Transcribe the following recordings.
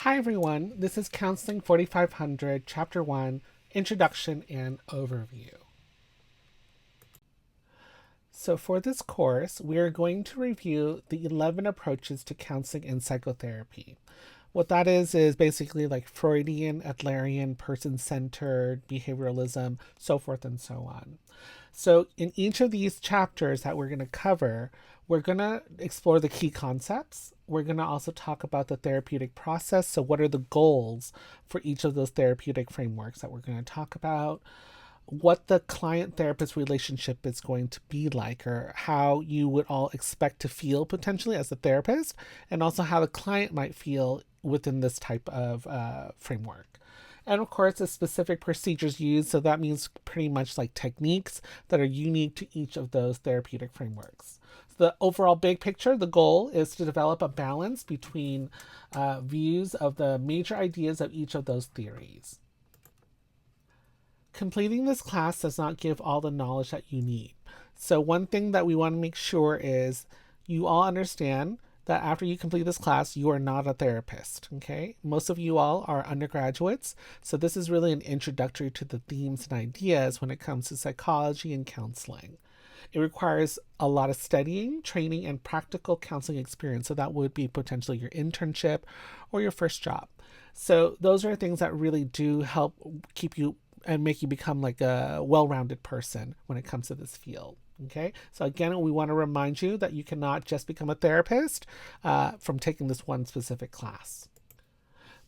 Hi everyone, this is Counseling 4500, Chapter 1, Introduction and Overview. So for this course, we are going to review the 11 approaches to counseling and psychotherapy. What that is basically like Freudian, Adlerian, person-centered, behavioralism, so forth and so on. So in each of these chapters that we're going to cover, we're going to explore the key concepts. We're going to also talk about the therapeutic process. So what are the goals for each of those therapeutic frameworks that we're going to talk about? What the client therapist relationship is going to be like, or how you would all expect to feel potentially as a therapist, and also how the client might feel within this type of framework. And of course, the specific procedures used. So that means pretty much like techniques that are unique to each of those therapeutic frameworks. So the overall big picture, the goal is to develop a balance between views of the major ideas of each of those theories. Completing this class does not give all the knowledge that you need. So one thing that we want to make sure is you all understand that after you complete this class, you are not a therapist, okay? Most of you all are undergraduates, so this is really an introductory to the themes and ideas when it comes to psychology and counseling. It requires a lot of studying, training, and practical counseling experience, so that would be potentially your internship or your first job. So those are things that really do help keep you and make you become like a well-rounded person when it comes to this field. Okay, so again, we want to remind you that you cannot just become a therapist from taking this one specific class.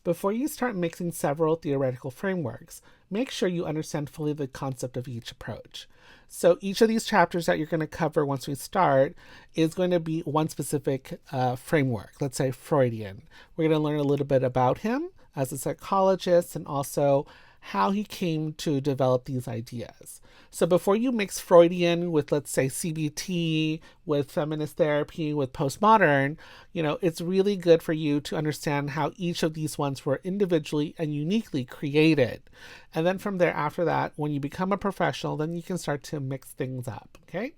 Before you start mixing several theoretical frameworks, make sure you understand fully the concept of each approach. So each of these chapters that you're going to cover once we start is going to be one specific framework. Let's say Freudian. We're going to learn a little bit about him as a psychologist and also how he came to develop these ideas. So before you mix Freudian with, let's say, CBT, with feminist therapy, with postmodern, it's really good for you to understand how each of these ones were individually and uniquely created. And then from there, after that, when you become a professional, then you can start to mix things up, okay?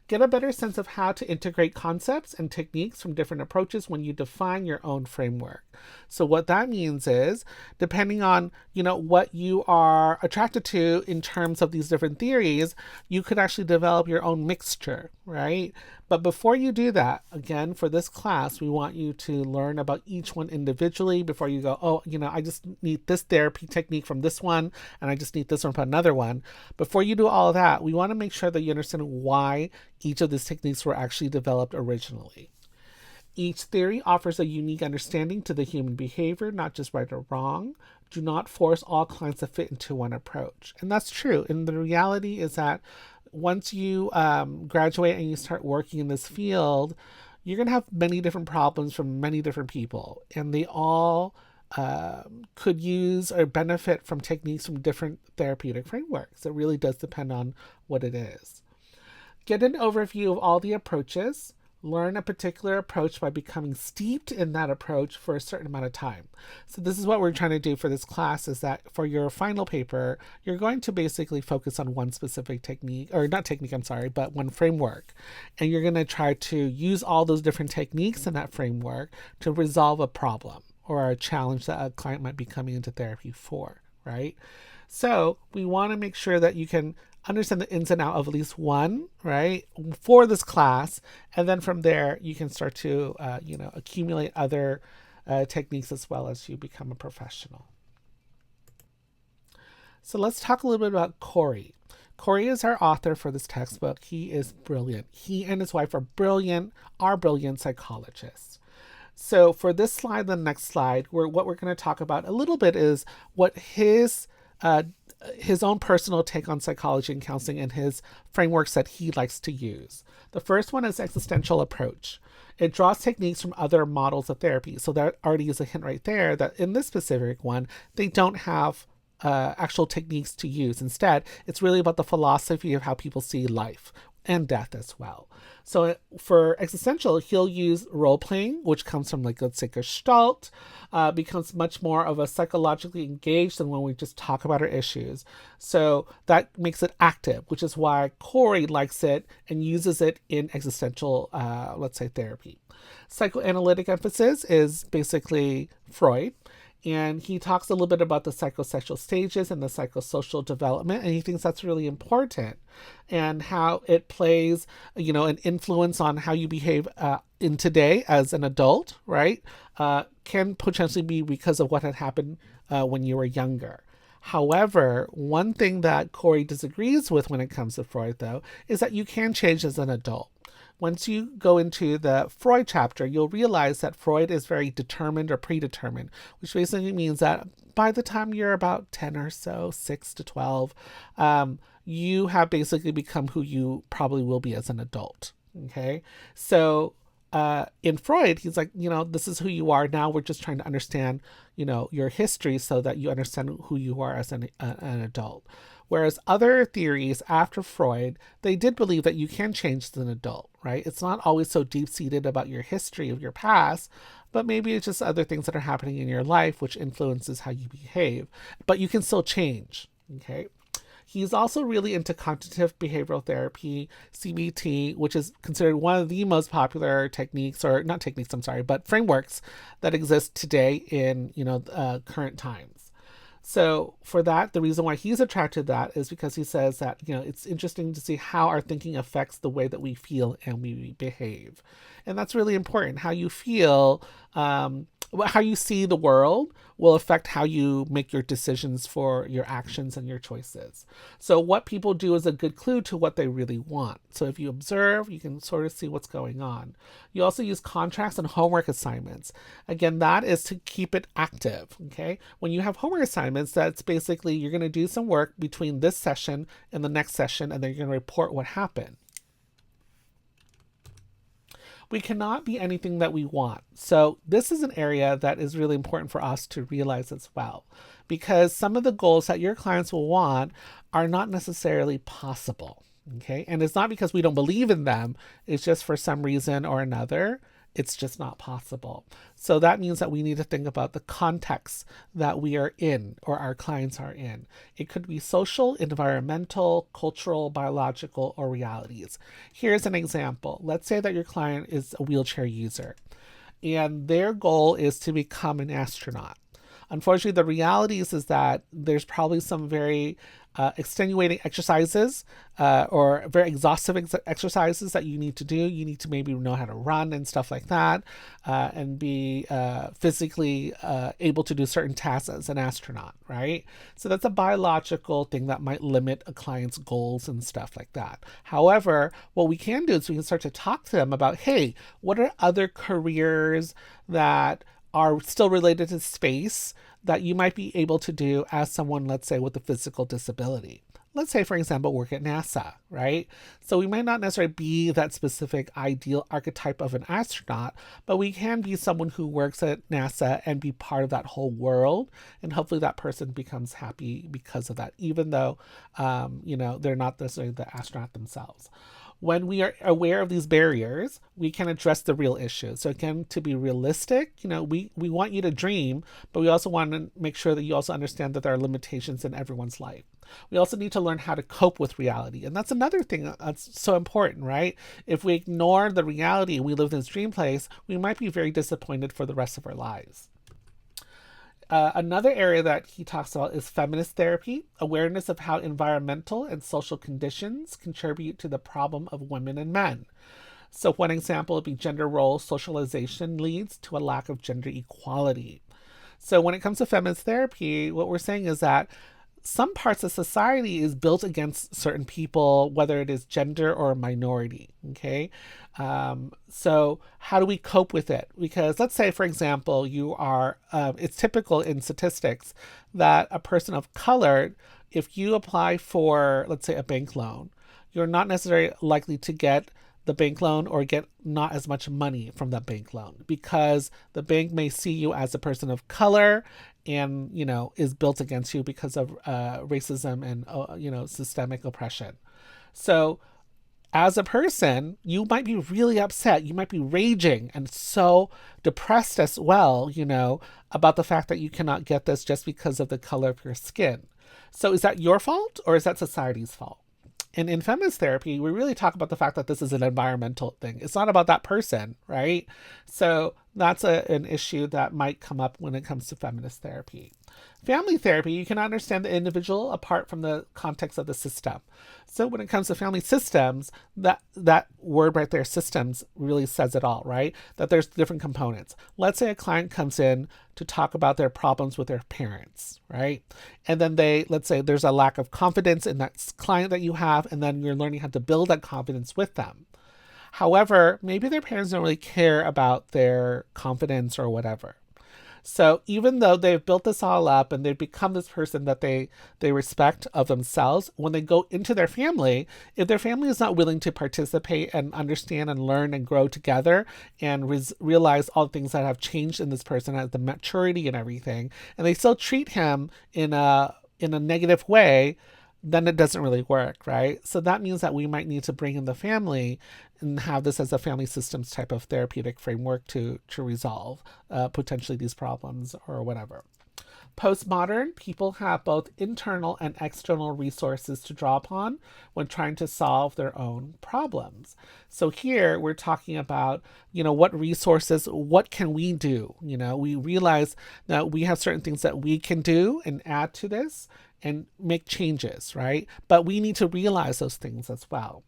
Get a better sense of how to integrate concepts and techniques from different approaches when you define your own framework. So what that means is, depending on, what you are attracted to in terms of these different theories, you could actually develop your own mixture, right? But before you do that, again, for this class, we want you to learn about each one individually before you go, oh, I just need this therapy technique from this one, and I just need this one from another one. Before you do all of that, we want to make sure that you understand why each of these techniques were actually developed originally. Each theory offers a unique understanding to the human behavior, not just right or wrong. Do not force all clients to fit into one approach. And that's true. And the reality is that once you graduate and you start working in this field, you're going to have many different problems from many different people. And they all could use or benefit from techniques from different therapeutic frameworks. It really does depend on what it is. Get an overview of all the approaches. Learn a particular approach by becoming steeped in that approach for a certain amount of time. So this is what we're trying to do for this class, is that for your final paper, you're going to basically focus on one specific technique, or not technique, I'm sorry, but one framework. And you're going to try to use all those different techniques in that framework to resolve a problem or a challenge that a client might be coming into therapy for, right? So we want to make sure that you can understand the ins and out of at least one, right, for this class. And then from there, you can start to, accumulate other techniques as well as you become a professional. So let's talk a little bit about Corey. Corey is our author for this textbook. He is brilliant. He and his wife are brilliant psychologists. So for this slide, the next slide, what we're going to talk about a little bit is what his own personal take on psychology and counseling and his frameworks that he likes to use. The first one is existential approach. It draws techniques from other models of therapy. So that already is a hint right there that in this specific one, they don't have actual techniques to use. Instead, it's really about the philosophy of how people see life and death as well. So for existential, he'll use role playing, which comes from, like, let's say, Gestalt, becomes much more of a psychologically engaged than when we just talk about our issues. So that makes it active, which is why Corey likes it and uses it in existential, let's say, therapy. Psychoanalytic emphasis is basically Freud. And he talks a little bit about the psychosexual stages and the psychosocial development, and he thinks that's really important, and how it plays, an influence on how you behave in today as an adult, right? Can potentially be because of what had happened when you were younger. However, one thing that Corey disagrees with when it comes to Freud, though, is that you can change as an adult. Once you go into the Freud chapter, you'll realize that Freud is very determined or predetermined, which basically means that by the time you're about 10 or so, 6 to 12, you have basically become who you probably will be as an adult. Okay. So in Freud, he's like, this is who you are. Now we're just trying to understand, your history so that you understand who you are as an adult. Whereas other theories after Freud, they did believe that you can change as an adult, right? It's not always so deep-seated about your history of your past, but maybe it's just other things that are happening in your life which influences how you behave. But you can still change, okay? He's also really into cognitive behavioral therapy, CBT, which is considered one of the most popular techniques, or not techniques, I'm sorry, but frameworks that exist today in, current times. So for that, the reason why he's attracted to that is because he says that, it's interesting to see how our thinking affects the way that we feel and we behave. And that's really important. How you feel, how you see the world will affect how you make your decisions for your actions and your choices. So what people do is a good clue to what they really want. So if you observe, you can sort of see what's going on. You also use contracts and homework assignments. Again, that is to keep it active, okay? When you have homework assignments, that's basically you're going to do some work between this session and the next session, and then you're going to report what happened. We cannot be anything that we want. So this is an area that is really important for us to realize as well, because some of the goals that your clients will want are not necessarily possible. Okay. And it's not because we don't believe in them. It's just for some reason or another, it's just not possible. So that means that we need to think about the context that we are in or our clients are in. It could be social, environmental, cultural, biological, or realities. Here's an example. Let's say that your client is a wheelchair user and their goal is to become an astronaut. Unfortunately, the reality is that there's probably some very extenuating exercises or very exhaustive exercises that you need to do. You need to maybe know how to run and stuff like that, and be physically able to do certain tasks as an astronaut, right? So that's a biological thing that might limit a client's goals and stuff like that. However, what we can do is we can start to talk to them about, hey, what are other careers that are still related to space that you might be able to do as someone, let's say, with a physical disability. Let's say, for example, work at NASA, right? So we might not necessarily be that specific ideal archetype of an astronaut, but we can be someone who works at NASA and be part of that whole world. And hopefully that person becomes happy because of that, even though, they're not necessarily the astronaut themselves. When we are aware of these barriers, we can address the real issues. So again, to be realistic, we want you to dream, but we also want to make sure that you also understand that there are limitations in everyone's life. We also need to learn how to cope with reality. And that's another thing that's so important, right? If we ignore the reality and we live in this dream place, we might be very disappointed for the rest of our lives. Another area that he talks about is feminist therapy, awareness of how environmental and social conditions contribute to the problem of women and men. So one example would be gender role socialization leads to a lack of gender equality. So when it comes to feminist therapy, what we're saying is that some parts of society is built against certain people, whether it is gender or minority. Okay. So how do we cope with it? Because let's say, for example, you are, it's typical in statistics that a person of color, if you apply for, let's say, a bank loan, you're not necessarily likely to get the bank loan or get not as much money from that bank loan because the bank may see you as a person of color and, is built against you because of racism and, systemic oppression. So as a person, you might be really upset. You might be raging and so depressed as well, about the fact that you cannot get this just because of the color of your skin. So is that your fault or is that society's fault? And in feminist therapy, we really talk about the fact that this is an environmental thing. It's not about that person, right? So that's an issue that might come up when it comes to feminist therapy. Family therapy, you can understand the individual apart from the context of the system. So when it comes to family systems, that word right there, systems, really says it all, right? That there's different components. Let's say a client comes in to talk about their problems with their parents, right? And then let's say there's a lack of confidence in that client that you have, and then you're learning how to build that confidence with them. However, maybe their parents don't really care about their confidence or whatever. So even though they've built this all up and they've become this person that they respect of themselves, when they go into their family, if their family is not willing to participate and understand and learn and grow together and realize all the things that have changed in this person as the maturity and everything, and they still treat him in a negative way, then it doesn't really work, right? So that means that we might need to bring in the family and have this as a family systems type of therapeutic framework to resolve potentially these problems or whatever. Postmodern, people have both internal and external resources to draw upon when trying to solve their own problems. So here we're talking about, what resources, what can we do? We realize that we have certain things that we can do and add to this and make changes, right? But we need to realize those things as well.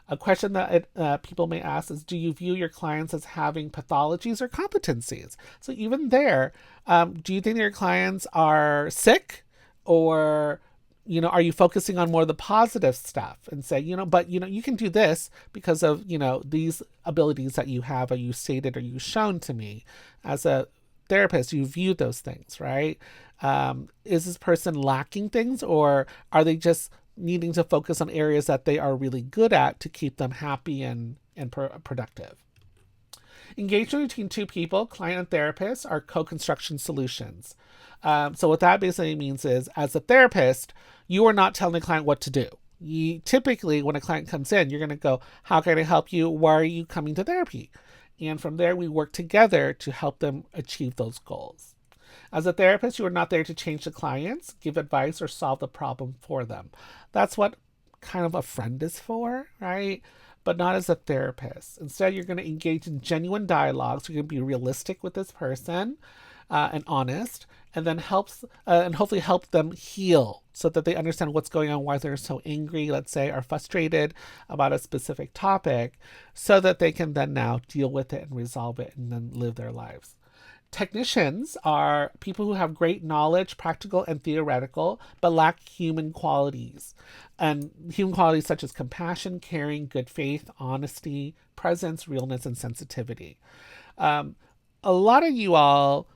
A question that people may ask is, do you view your clients as having pathologies or competencies? So even there, do you think that your clients are sick, or, are you focusing on more of the positive stuff and say, but, you can do this because of, these abilities that you have or you stated or you shown to me as a therapist, you view those things, right? Is this person lacking things, or are they just needing to focus on areas that they are really good at to keep them happy and productive? Engagement between two people, client and therapist, are co-construction solutions. So what that basically means is, as a therapist, you are not telling the client what to do. Typically, when a client comes in, you're going to go, how can I help you? Why are you coming to therapy? And from there, we work together to help them achieve those goals. As a therapist, you are not there to change the clients, give advice, or solve the problem for them. That's what kind of a friend is for, right? But not as a therapist. Instead, you're going to engage in genuine dialogues. You're going to be realistic with this person and honest, and then and hopefully help them heal so that they understand what's going on, why they're so angry, let's say, or frustrated about a specific topic, so that they can then now deal with it and resolve it and then live their lives. Technicians are people who have great knowledge, practical and theoretical, but lack human qualities. And human qualities such as compassion, caring, good faith, honesty, presence, realness, and sensitivity. A lot of you all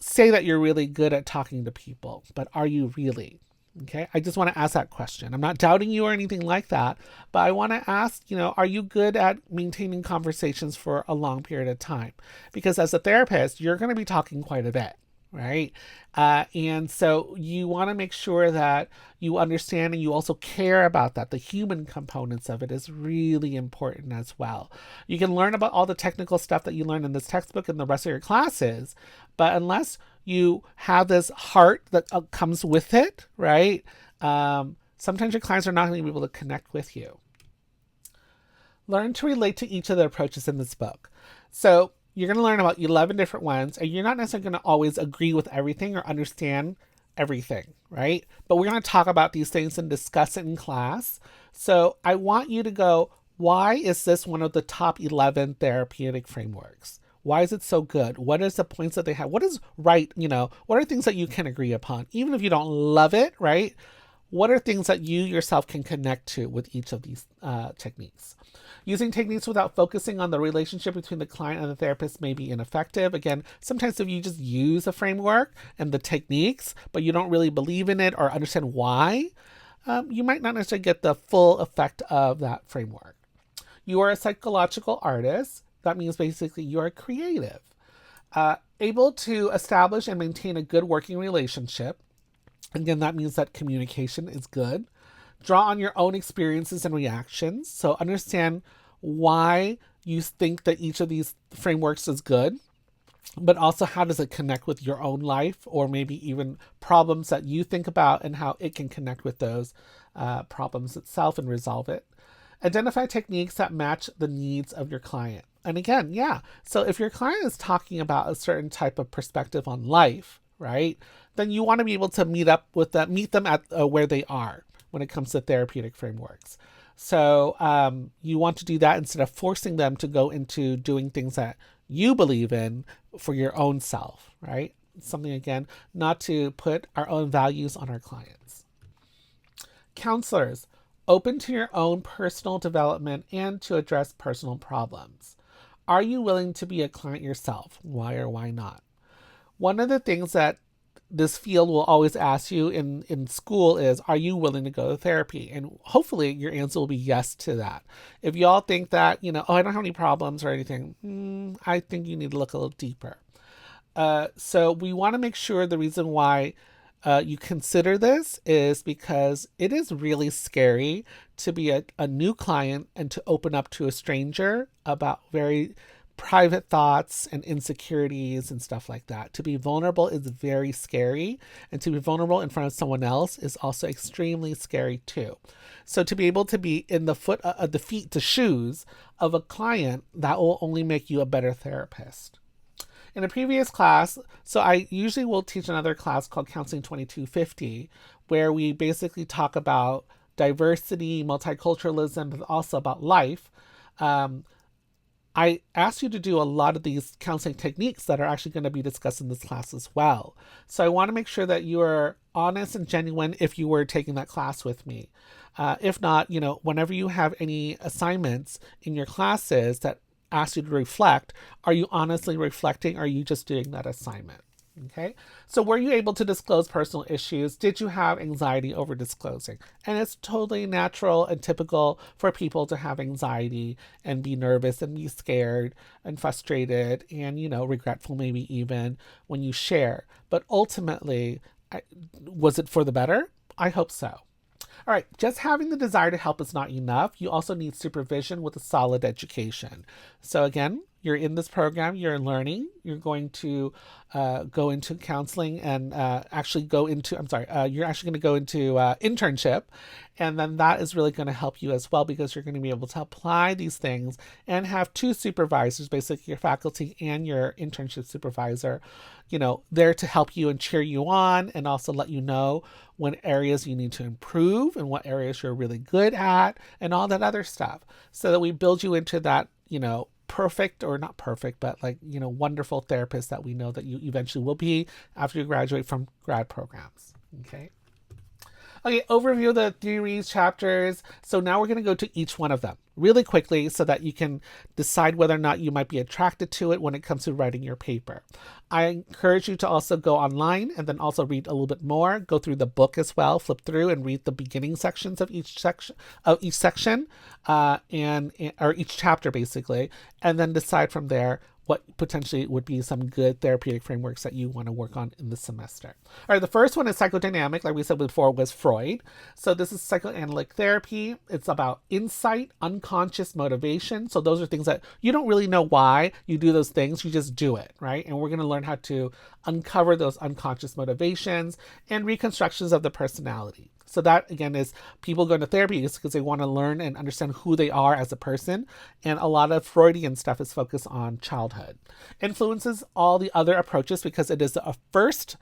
say that you're really good at talking to people, but are you really? Okay, I just want to ask that question. I'm not doubting you or anything like that, but I want to ask, are you good at maintaining conversations for a long period of time? Because as a therapist, you're going to be talking quite a bit, right? And so you want to make sure that you understand and you also care about that. The human components of it is really important as well. You can learn about all the technical stuff that you learn in this textbook and the rest of your classes, but unless you have this heart that comes with it, right? Sometimes your clients are not going to be able to connect with you. Learn to relate to each of the approaches in this book. So you're going to learn about 11 different ones, and you're not necessarily going to always agree with everything or understand everything, right? But we're going to talk about these things and discuss it in class. So I want you to go, why is this one of the top 11 therapeutic frameworks? Why is it so good? What is the points that they have? What is right? What are things that you can agree upon? Even if you don't love it, right? What are things that you yourself can connect to with each of these techniques? Using techniques without focusing on the relationship between the client and the therapist may be ineffective. Again, sometimes if you just use a framework and the techniques, but you don't really believe in it or understand why, you might not necessarily get the full effect of that framework. You are a psychological artist. That means basically you're creative, able to establish and maintain a good working relationship. Again, that means that communication is good. Draw on your own experiences and reactions. So understand why you think that each of these frameworks is good, but also how does it connect with your own life, or maybe even problems that you think about and how it can connect with those problems itself and resolve it. Identify techniques that match the needs of your client. And again, yeah, so if your client is talking about a certain type of perspective on life, right, then you want to be able to meet them at where they are when it comes to therapeutic frameworks. So you want to do that instead of forcing them to go into doing things that you believe in for your own self, right? Something, again, not to put our own values on our clients. Counselors, open to your own personal development and to address personal problems. Are you willing to be a client yourself? Why or why not? One of the things that this field will always ask you in school is, are you willing to go to therapy? And hopefully your answer will be yes to that. If you all think that, oh, I don't have any problems or anything, I think you need to look a little deeper. So we want to make sure the reason why you consider this is because it is really scary to be a new client and to open up to a stranger about very private thoughts and insecurities and stuff like that. To be vulnerable is very scary, and to be vulnerable in front of someone else is also extremely scary too. So to be able to be in the shoes of a client, that will only make you a better therapist. In a previous class, so I usually will teach another class called Counseling 2250, where we basically talk about diversity, multiculturalism, but also about life. I asked you to do a lot of these counseling techniques that are actually going to be discussed in this class as well. So I want to make sure that you are honest and genuine if you were taking that class with me. If not, whenever you have any assignments in your classes that ask you to reflect, are you honestly reflecting? Or are you just doing that assignment? Okay. So were you able to disclose personal issues? Did you have anxiety over disclosing? And it's totally natural and typical for people to have anxiety and be nervous and be scared and frustrated and, regretful maybe even when you share. But ultimately, was it for the better? I hope so. All right, just having the desire to help is not enough. You also need supervision with a solid education. So again, you're in this program, you're learning, you're going to go into counseling and you're actually going to go into internship. And then that is really going to help you as well, because you're going to be able to apply these things and have two supervisors, basically your faculty and your internship supervisor, there to help you and cheer you on, and also let you know what areas you need to improve and what areas you're really good at and all that other stuff, so that we build you into that, perfect, or not perfect, but wonderful therapist that we know that you eventually will be after you graduate from grad programs. Okay, overview of the theories, chapters. So now we're going to go to each one of them really quickly so that you can decide whether or not you might be attracted to it when it comes to writing your paper. I encourage you to also go online and then also read a little bit more, go through the book as well, flip through and read the beginning sections of each section, or each chapter basically, and then decide from there what potentially would be some good therapeutic frameworks that you want to work on in the semester. All right, the first one is psychodynamic, like we said before, was Freud. So this is psychoanalytic therapy. It's about insight, unconscious motivation. So those are things that you don't really know why you do those things, you just do it, right? And we're going to learn how to uncover those unconscious motivations and reconstructions of the personality. So that, again, is people going to therapy is because they want to learn and understand who they are as a person. And a lot of Freudian stuff is focused on childhood. Influences all the other approaches because it is a first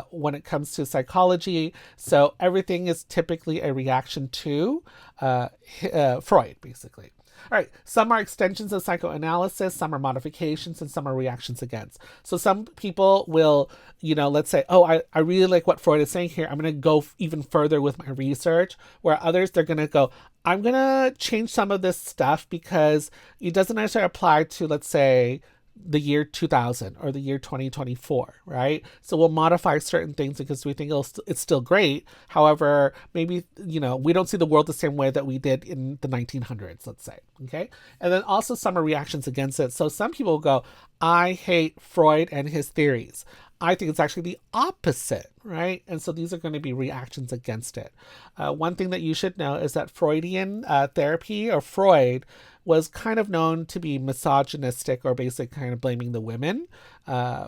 when it comes to psychology. So everything is typically a reaction to Freud, basically. All right, some are extensions of psychoanalysis, some are modifications, and some are reactions against. So some people will, let's say, oh, I really like what Freud is saying here. I'm going to go even further with my research. Where others, they're going to go, I'm going to change some of this stuff because it doesn't necessarily apply to, let's say, the year 2000 or the year 2024, right? So we'll modify certain things because we think it's still great. However, maybe, we don't see the world the same way that we did in the 1900s, let's say, okay? And then also some are reactions against it. So some people go, I hate Freud and his theories. I think it's actually the opposite, right? And so these are going to be reactions against it. One thing that you should know is that Freudian therapy, or Freud, was kind of known to be misogynistic, or basically kind of blaming the women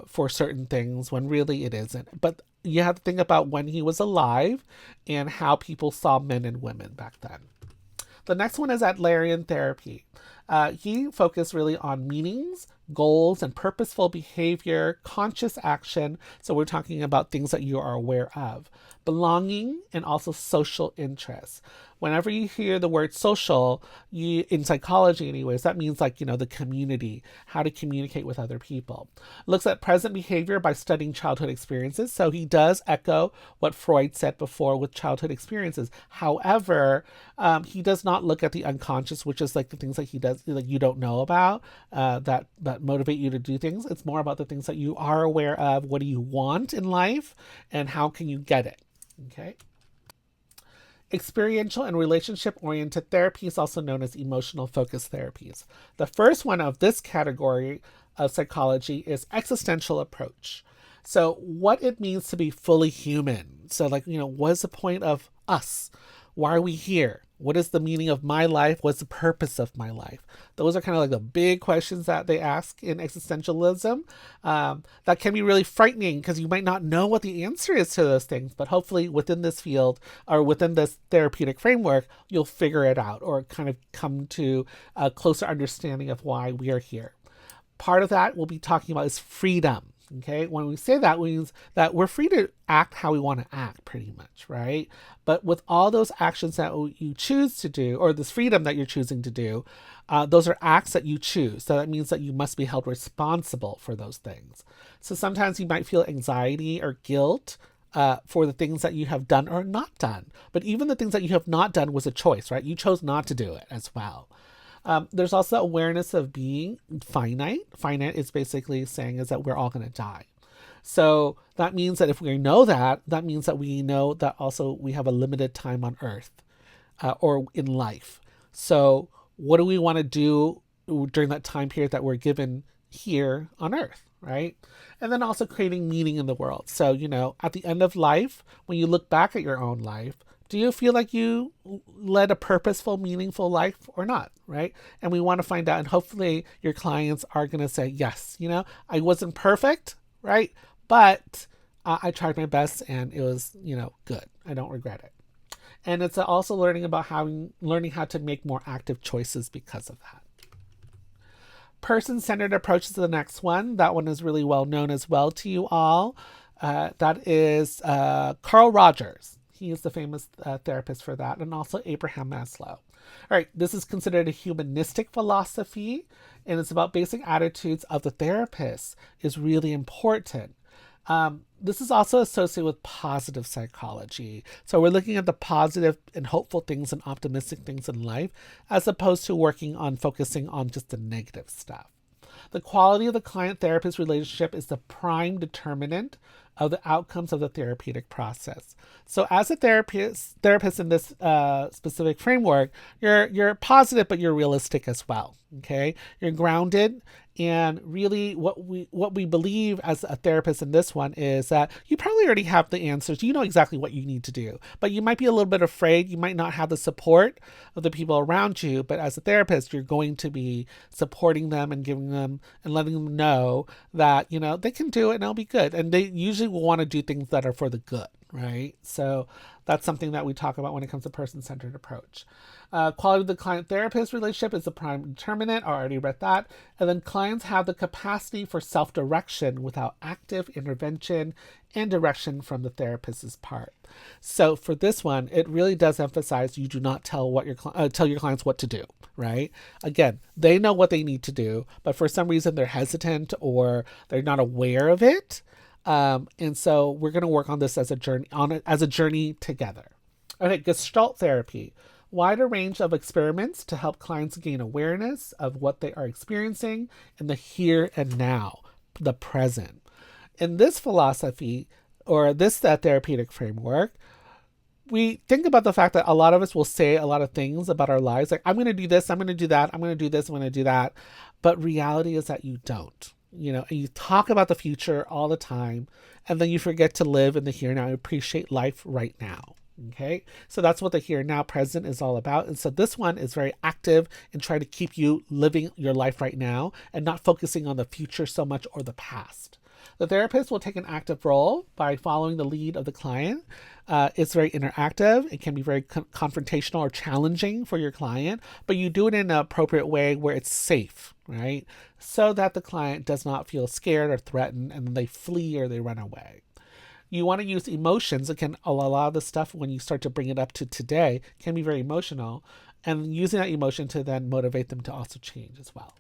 for certain things when really it isn't. But you have to think about when he was alive and how people saw men and women back then. The next one is Adlerian therapy. He focused really on meanings, goals, and purposeful behavior, conscious action. So we're talking about things that you are aware of, belonging, and also social interests. Whenever you hear the word social, in psychology anyways, that means like, the community, how to communicate with other people. Looks at present behavior by studying childhood experiences. So he does echo what Freud said before with childhood experiences. However, he does not look at the unconscious, which is like the things that he does, like you don't know about, that motivate you to do things. It's more about the things that you are aware of. What do you want in life, and how can you get it? Okay. Experiential and relationship-oriented therapy is also known as emotional focused therapies. The first one of this category of psychology is existential approach. So what it means to be fully human. So what is the point of us? Why are we here? What is the meaning of my life? What's the purpose of my life? Those are kind of like the big questions that they ask in existentialism. That can be really frightening because you might not know what the answer is to those things, but hopefully within this field or within this therapeutic framework, you'll figure it out or kind of come to a closer understanding of why we are here. Part of that we'll be talking about is freedom. Okay, when we say that, it means that we're free to act how we want to act, pretty much, right? But with all those actions that you choose to do, or this freedom that you're choosing to do, those are acts that you choose. So that means that you must be held responsible for those things. So sometimes you might feel anxiety or guilt for the things that you have done or not done. But even the things that you have not done was a choice, right? You chose not to do it as well. There's also awareness of being finite. Finite is basically saying is that we're all going to die. So that means that if we know that means that we know that also we have a limited time on earth or in life. So what do we want to do during that time period that we're given here on earth, right? And then also creating meaning in the world. So, at the end of life, when you look back at your own life, do you feel like you led a purposeful, meaningful life or not, right? And we want to find out, and hopefully your clients are going to say, yes, I wasn't perfect, right? But I tried my best and it was, good. I don't regret it. And it's also learning how to make more active choices because of that. Person-centered approach is the next one. That one is really well known as well to you all. That is Carl Rogers. He is the famous therapist for that, and also Abraham Maslow. All right, this is considered a humanistic philosophy, and it's about basic attitudes of the therapist is really important. This is also associated with positive psychology. So we're looking at the positive and hopeful things and optimistic things in life, as opposed to focusing on just the negative stuff. The quality of the client-therapist relationship is the prime determinant of the outcomes of the therapeutic process. So as a therapist in this specific framework, you're positive, but you're realistic as well. Okay, you're grounded, and really what we believe as a therapist in this one is that you probably already have the answers. You know exactly what you need to do, but you might be a little bit afraid. You might not have the support of the people around you, but as a therapist, you're going to be supporting them and giving them and letting them know that, they can do it and it'll be good. And they usually will want to do things that are for the good, right? So that's something that we talk about when it comes to person-centered approach. Quality of the client-therapist relationship is the prime determinant. I already read that. And then clients have the capacity for self-direction without active intervention and direction from the therapist's part. So for this one, it really does emphasize you do not tell your clients what to do, right? Again, they know what they need to do, but for some reason they're hesitant or they're not aware of it. And so we're going to work on this as a journey together. Okay, Gestalt therapy. Wider range of experiments to help clients gain awareness of what they are experiencing in the here and now, the present. In this philosophy, or this therapeutic framework, we think about the fact that a lot of us will say a lot of things about our lives, like, I'm going to do this, I'm going to do that, I'm going to do this, I'm going to do that. But reality is that you don't. and you talk about the future all the time, and then you forget to live in the here and now and appreciate life right now. Okay, so that's what the here and now present is all about. And so this one is very active in trying to keep you living your life right now and not focusing on the future so much or the past. The therapist will take an active role by following the lead of the client. It's very interactive. It can be very confrontational or challenging for your client, but you do it in an appropriate way where it's safe, right? So that the client does not feel scared or threatened and then they flee or they run away. You want to use emotions. Again, a lot of the stuff when you start to bring it up to today can be very emotional, and using that emotion to then motivate them to also change as well.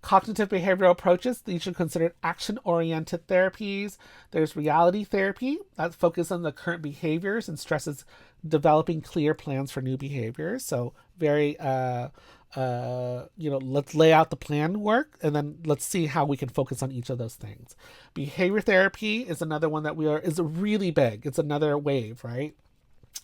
Cognitive behavioral approaches, these are considered action-oriented therapies. There's reality therapy that focuses on the current behaviors and stresses developing clear plans for new behaviors. So very, let's lay out the plan work, and then let's see how we can focus on each of those things. Behavior therapy is another one that is really big. It's another wave, right?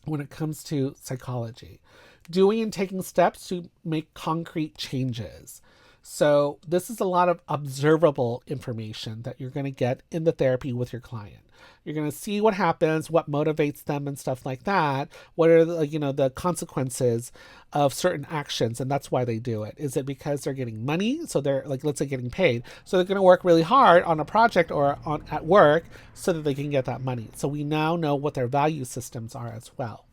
When it comes to psychology, doing and taking steps to make concrete changes. So this is a lot of observable information that you're going to get in the therapy with your client. You're going to see what happens, what motivates them and stuff like that. What are the consequences of certain actions, and that's why they do it. Is it because they're getting money? So they're let's say getting paid. So they're going to work really hard on a project or at work so that they can get that money. So we now know what their value systems are as well.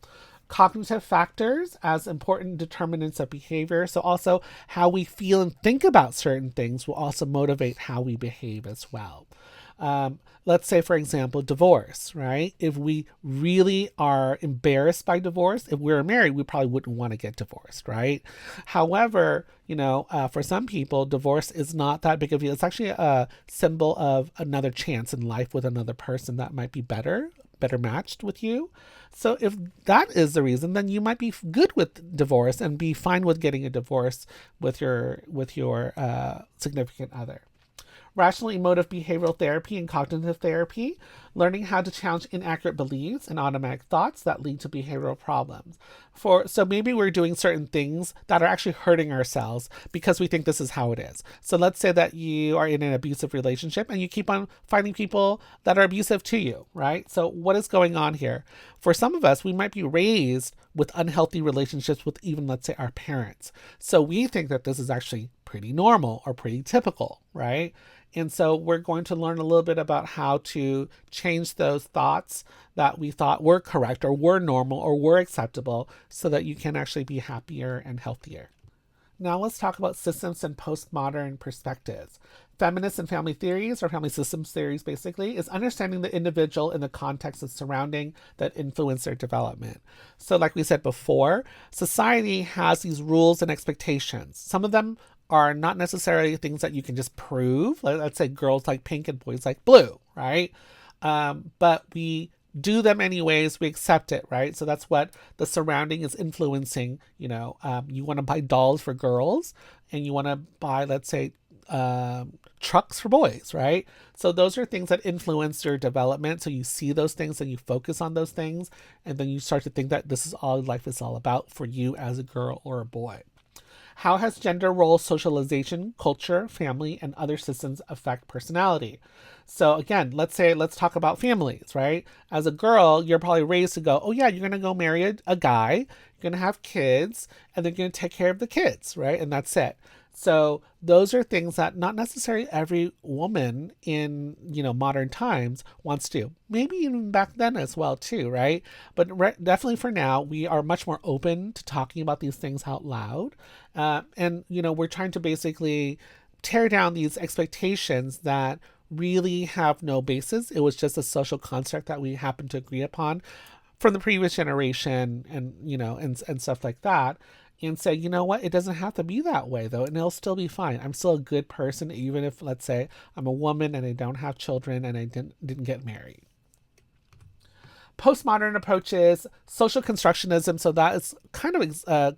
Cognitive factors as important determinants of behavior. So also how we feel and think about certain things will also motivate how we behave as well. Let's say, for example, divorce, right? If we really are embarrassed by divorce, if we're married, we probably wouldn't want to get divorced, right? However, for some people, divorce is not that big of a deal. It's actually a symbol of another chance in life with another person that might be better matched with you. So if that is the reason, then you might be good with divorce and be fine with getting a divorce with your significant other. Rational emotive behavioral therapy and cognitive therapy, learning how to challenge inaccurate beliefs and automatic thoughts that lead to behavioral problems. So maybe we're doing certain things that are actually hurting ourselves because we think this is how it is. So let's say that you are in an abusive relationship and you keep on finding people that are abusive to you, right? So what is going on here? For some of us, we might be raised with unhealthy relationships with even, let's say, our parents. So we think that this is actually pretty normal or pretty typical, right? And so we're going to learn a little bit about how to change those thoughts that we thought were correct or were normal or were acceptable so that you can actually be happier and healthier. Now let's talk about systems and postmodern perspectives. Feminist and family theories, or family systems theories basically, is understanding the individual in the context of surrounding that influence their development. So like we said before, society has these rules and expectations. Some of them are not necessarily things that you can just prove. Let's say girls like pink and boys like blue, right? But we do them anyways. We accept it, right? So that's what the surrounding is influencing. You want to buy dolls for girls and you want to buy, let's say, trucks for boys, right? So those are things that influence your development. So you see those things and you focus on those things. And then you start to think that this is all life is all about for you as a girl or a boy. How has gender roles, socialization, culture, family, and other systems affect personality? So again, let's talk about families, right? As a girl, you're probably raised to go, oh yeah, you're going to go marry a guy, you're going to have kids, and they're going to take care of the kids, right? And that's it. So those are things that not necessarily every woman in, modern times wants to. Maybe even back then as well too, right? But definitely for now, we are much more open to talking about these things out loud. And we're trying to basically tear down these expectations that really have no basis. It was just a social construct that we happened to agree upon from the previous generation and, and stuff like that. And say, you know what, it doesn't have to be that way though, and it'll still be fine. I'm still a good person, even if, let's say, I'm a woman and I don't have children and I didn't get married. Postmodern approaches, social constructionism. So that is kind of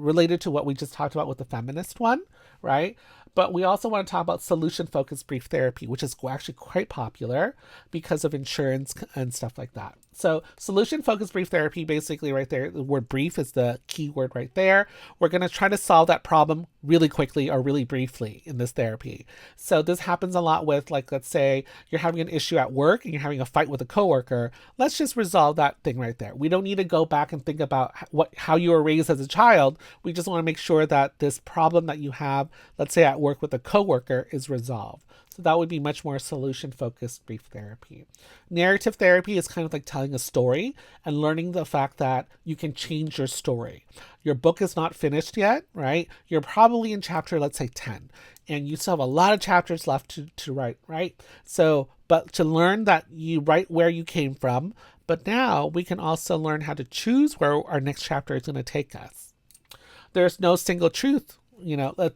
related to what we just talked about with the feminist one, right? But we also want to talk about solution-focused brief therapy, which is actually quite popular because of insurance and stuff like that. So solution-focused brief therapy, basically right there, the word brief is the key word right there. We're going to try to solve that problem really quickly or really briefly in this therapy. So this happens a lot with, like, let's say you're having an issue at work and you're having a fight with a coworker. Let's just resolve that thing right there. We don't need to go back and think about how you were raised as a child. We just want to make sure that this problem that you have, let's say at work with a coworker, is resolved. So that would be much more solution-focused brief therapy. Narrative therapy is kind of like telling a story and learning the fact that you can change your story. Your book is not finished yet, right? You're probably in chapter, let's say 10, and you still have a lot of chapters left to write, right? So, but to learn that you write where you came from, but now we can also learn how to choose where our next chapter is going to take us. There's no single truth.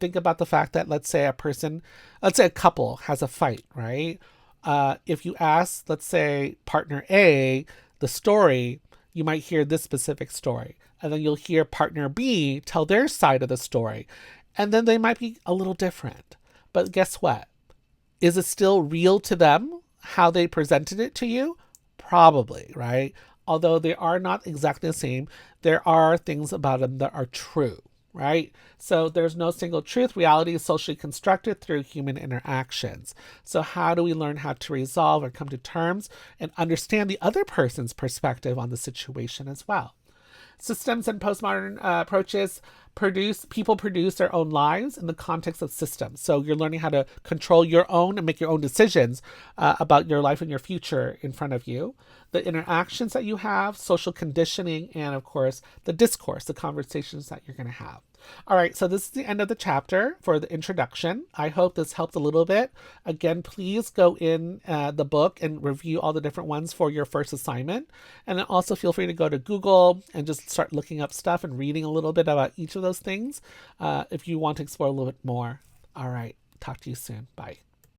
Think about the fact that let's say a couple has a fight, right? If you ask, let's say, partner A the story, you might hear this specific story. And then you'll hear partner B tell their side of the story. And then they might be a little different. But guess what? Is it still real to them how they presented it to you? Probably, right? Although they are not exactly the same, there are things about them that are true. Right? So there's no single truth. Reality is socially constructed through human interactions. So how do we learn how to resolve or come to terms and understand the other person's perspective on the situation as well? Systems and postmodern approaches people produce their own lives in the context of systems. So you're learning how to control your own and make your own decisions about your life and your future in front of you. The interactions that you have, social conditioning, and of course, the discourse, the conversations that you're going to have. All right, so this is the end of the chapter for the introduction. I hope this helped a little bit. Again, please go in the book and review all the different ones for your first assignment. And then also feel free to go to Google and just start looking up stuff and reading a little bit about each of those things if you want to explore a little bit more. All right, talk to you soon. Bye.